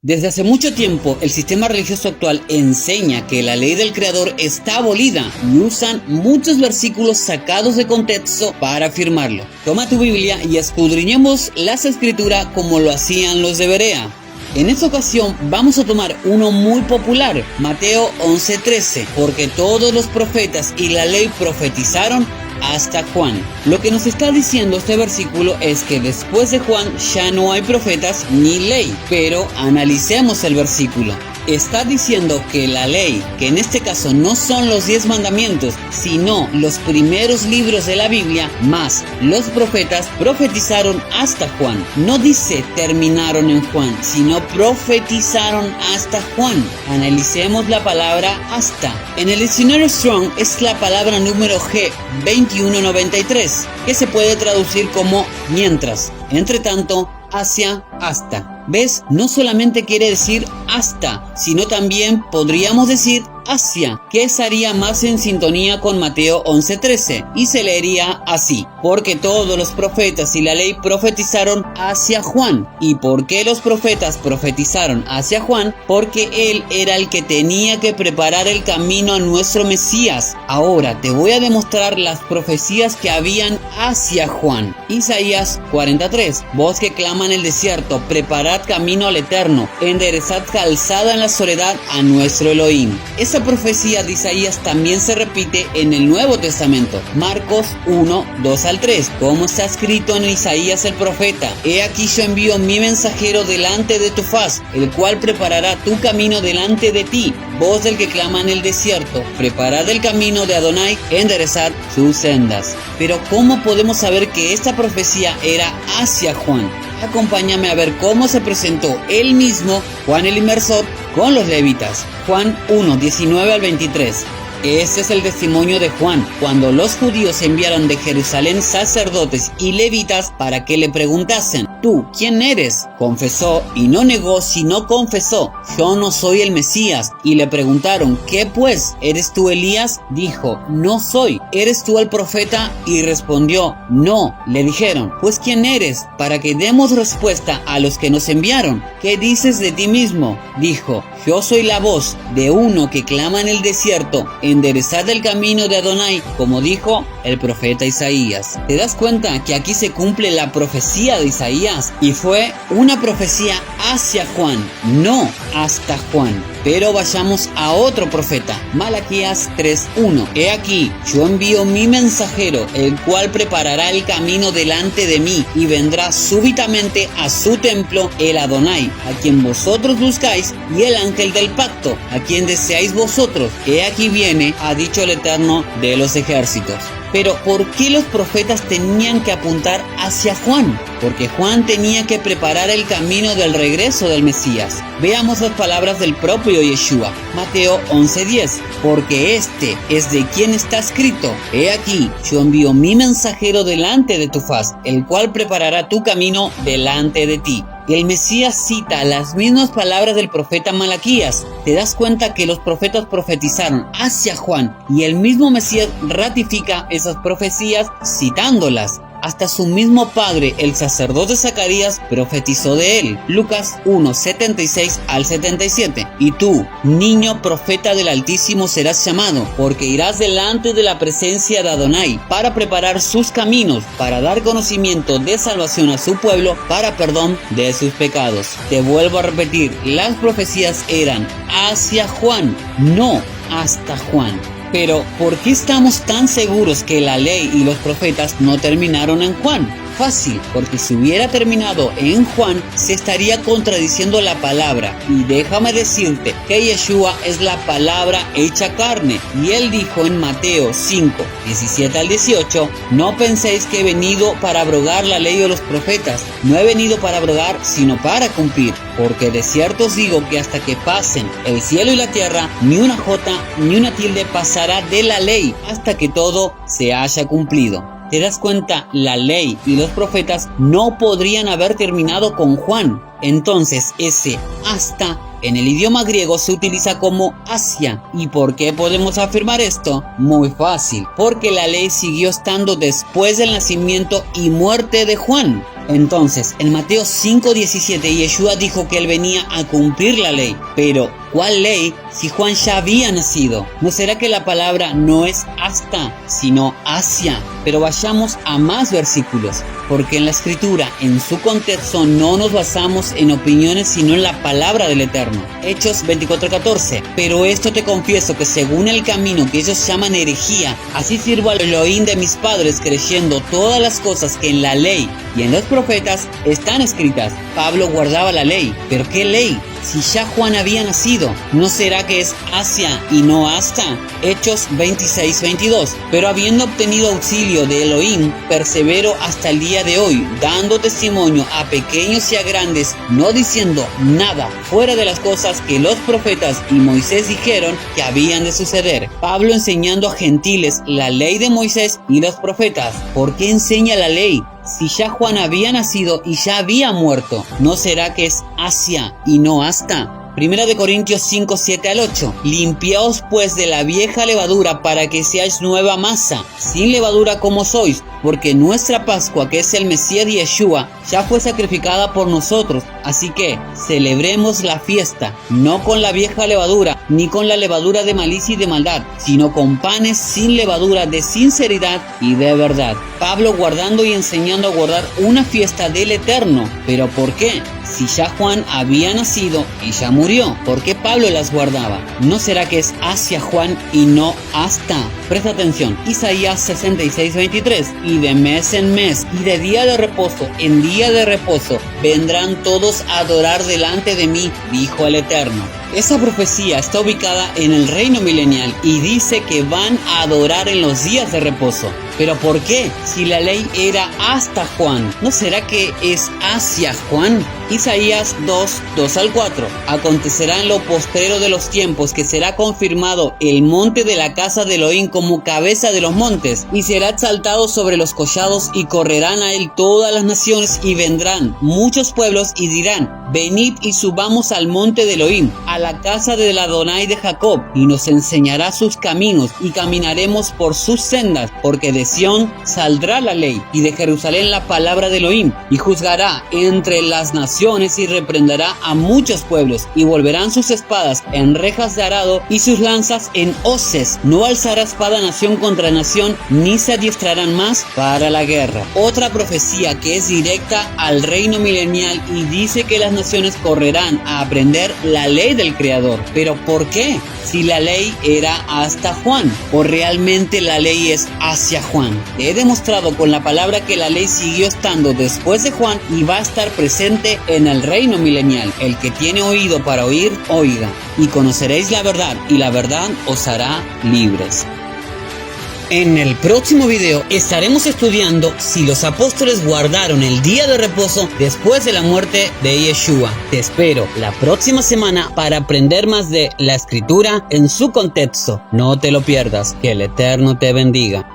Desde hace mucho tiempo, el sistema religioso actual enseña que la ley del Creador está abolida y usan muchos versículos sacados de contexto para afirmarlo. Toma tu Biblia y escudriñemos las Escrituras como lo hacían los de Berea. En esta ocasión vamos a tomar uno muy popular, Mateo 11:13, porque todos los profetas y la ley profetizaron hasta Juan. Lo que nos está diciendo este versículo es que después de Juan ya no hay profetas ni ley, pero analicemos el versículo. Está diciendo que la ley, que en este caso no son los 10 mandamientos, sino los primeros libros de la Biblia, más los profetas profetizaron hasta Juan. No dice terminaron en Juan, sino profetizaron hasta Juan. Analicemos la palabra hasta. En el diccionario Strong es la palabra número G2193, que se puede traducir como mientras, entre tanto, hacia, hasta. ¿Ves? No solamente quiere decir hasta, sino también podríamos decir hacia, que estaría más en sintonía con Mateo 11:13, y se leería así: porque todos los profetas y la ley profetizaron hacia Juan. ¿Y por qué los profetas profetizaron hacia Juan? Porque él era el que tenía que preparar el camino a nuestro Mesías. Ahora te voy a demostrar las profecías que habían hacia Juan. Isaías 43: voz que clama en el desierto, preparad camino al Eterno, enderezad calzada en la soledad a nuestro Elohim. Esta profecía de Isaías también se repite en el Nuevo Testamento. Marcos 1:2-3, como está escrito en Isaías el profeta: he aquí yo envío mi mensajero delante de tu faz, el cual preparará tu camino delante de ti. Voz del que clama en el desierto, preparad el camino de Adonai, enderezad sus sendas. Pero ¿cómo podemos saber que esta profecía era hacia Juan? Acompáñame a ver cómo se presentó él mismo, Juan el Inmersor, con los levitas. Juan 1:19-23. Este es el testimonio de Juan, cuando los judíos enviaron de Jerusalén sacerdotes y levitas para que le preguntasen: ¿tú quién eres? Confesó y no negó, sino confesó: yo no soy el Mesías. Y le preguntaron: ¿qué pues? ¿Eres tú Elías? Dijo: no soy. ¿Eres tú el profeta? Y respondió: no. Le dijeron: pues ¿quién eres? Para que demos respuesta a los que nos enviaron. ¿Qué dices de ti mismo? Dijo: yo soy la voz de uno que clama en el desierto, enderezad el camino de Adonai, como dijo el profeta Isaías. ¿Te das cuenta que aquí se cumple la profecía de Isaías? Y fue una profecía hacia Juan, no hasta Juan. Pero vayamos a otro profeta, Malaquías 3:1. He aquí, yo envío mi mensajero, el cual preparará el camino delante de mí, y vendrá súbitamente a su templo el Adonai, a quien vosotros buscáis, y el ángel del pacto, a quien deseáis vosotros. He aquí viene, ha dicho el Eterno de los ejércitos. Pero ¿por qué los profetas tenían que apuntar hacia Juan? Porque Juan tenía que preparar el camino del regreso del Mesías. Veamos las palabras del propio Yeshua. Mateo 11:10. Porque este es de quien está escrito: he aquí, yo envío mi mensajero delante de tu faz, el cual preparará tu camino delante de ti. El Mesías cita las mismas palabras del profeta Malaquías. Te das cuenta que los profetas profetizaron hacia Juan y el mismo Mesías ratifica esas profecías citándolas. Hasta su mismo padre, el sacerdote Zacarías, profetizó de él. Lucas 1:76-77. Y tú, niño profeta del Altísimo, serás llamado, porque irás delante de la presencia de Adonai, para preparar sus caminos, para dar conocimiento de salvación a su pueblo, para perdón de sus pecados. Te vuelvo a repetir, las profecías eran hacia Juan, no hasta Juan. Pero, ¿por qué estamos tan seguros que la ley y los profetas no terminaron en Juan? Fácil, porque si hubiera terminado en Juan, se estaría contradiciendo la palabra. Y déjame decirte que Yeshua es la palabra hecha carne. Y él dijo en Mateo 5:17-18: no penséis que he venido para abrogar la ley o los profetas. No he venido para abrogar, sino para cumplir. Porque de cierto os digo que hasta que pasen el cielo y la tierra, ni una jota ni una tilde pasará de la ley, hasta que todo se haya cumplido. ¿Te das cuenta? La ley y los profetas no podrían haber terminado con Juan. Entonces ese hasta en el idioma griego se utiliza como hacia. ¿Y por qué podemos afirmar esto? Muy fácil, porque la ley siguió estando después del nacimiento y muerte de Juan. Entonces, en Mateo 5:17, Yeshua dijo que él venía a cumplir la ley. Pero, ¿cuál ley si Juan ya había nacido? ¿No será que la palabra no es hasta, sino hacia? Pero vayamos a más versículos, porque en la Escritura, en su contexto, no nos basamos en opiniones, sino en la palabra del Eterno. Hechos 24:14. Pero esto te confieso que según el camino que ellos llaman herejía, así sirvo al Elohim de mis padres, creyendo todas las cosas que en la ley y en los profetas están escritas. Pablo guardaba la ley. ¿Pero qué ley? Si ya Juan había nacido, ¿no será que es hacia y no hasta? Hechos 26:22. Pero habiendo obtenido auxilio de Elohim, persevero hasta el día de hoy, dando testimonio a pequeños y a grandes, no diciendo nada fuera de las cosas que los profetas y Moisés dijeron que habían de suceder. Pablo enseñando a gentiles la ley de Moisés y los profetas. ¿Por qué enseña la ley? Si ya Juan había nacido y ya había muerto, ¿no será que es hacia y no hasta? Primera de Corintios 5:7-8. Limpiaos pues de la vieja levadura para que seáis nueva masa, sin levadura como sois, porque nuestra Pascua, que es el Mesías de Yeshua, ya fue sacrificada por nosotros. Así que celebremos la fiesta, no con la vieja levadura, ni con la levadura de malicia y de maldad, sino con panes sin levadura de sinceridad y de verdad. Pablo guardando y enseñando a guardar una fiesta del Eterno. ¿Pero por qué? Si ya Juan había nacido y ya murió, ¿por qué Pablo las guardaba? ¿No será que es hacia Juan y no hasta? Presta atención, Isaías 66:23. Y de mes en mes, y de día de reposo en día de reposo, vendrán todos a adorar delante de mí, dijo el Eterno. Esa profecía está ubicada en el reino milenial y dice que van a adorar en los días de reposo. ¿Pero por qué? Si la ley era hasta Juan, ¿no será que es hacia Juan? Isaías 2:2-4. Acontecerá en lo postrero de los tiempos que será confirmado el monte de la casa de Elohim como cabeza de los montes, y será exaltado sobre los collados, y correrán a él todas las naciones, y vendrán muchos pueblos y dirán: venid y subamos al monte de Elohim, a la casa del Adonai de Jacob, y nos enseñará sus caminos, y caminaremos por sus sendas, porque de Sión saldrá la ley, y de Jerusalén la palabra de Elohim, y juzgará entre las naciones, y reprenderá a muchos pueblos, y volverán sus espadas en rejas de arado, y sus lanzas en hoces. No alzará espada nación contra nación, ni se adiestrarán más para la guerra. Otra profecía que es directa al reino milenial, y dice que las naciones correrán a aprender la ley del Creador. ¿Pero por qué? Si la ley era hasta Juan, ¿o realmente la ley es hacia Juan? Te he demostrado con la palabra que la ley siguió estando después de Juan y va a estar presente en el reino milenial. El que tiene oído para oír, oiga. Y conoceréis la verdad, y la verdad os hará libres. En el próximo video estaremos estudiando si los apóstoles guardaron el día de reposo después de la muerte de Yeshua. Te espero la próxima semana para aprender más de la Escritura en su contexto. No te lo pierdas. Que el Eterno te bendiga.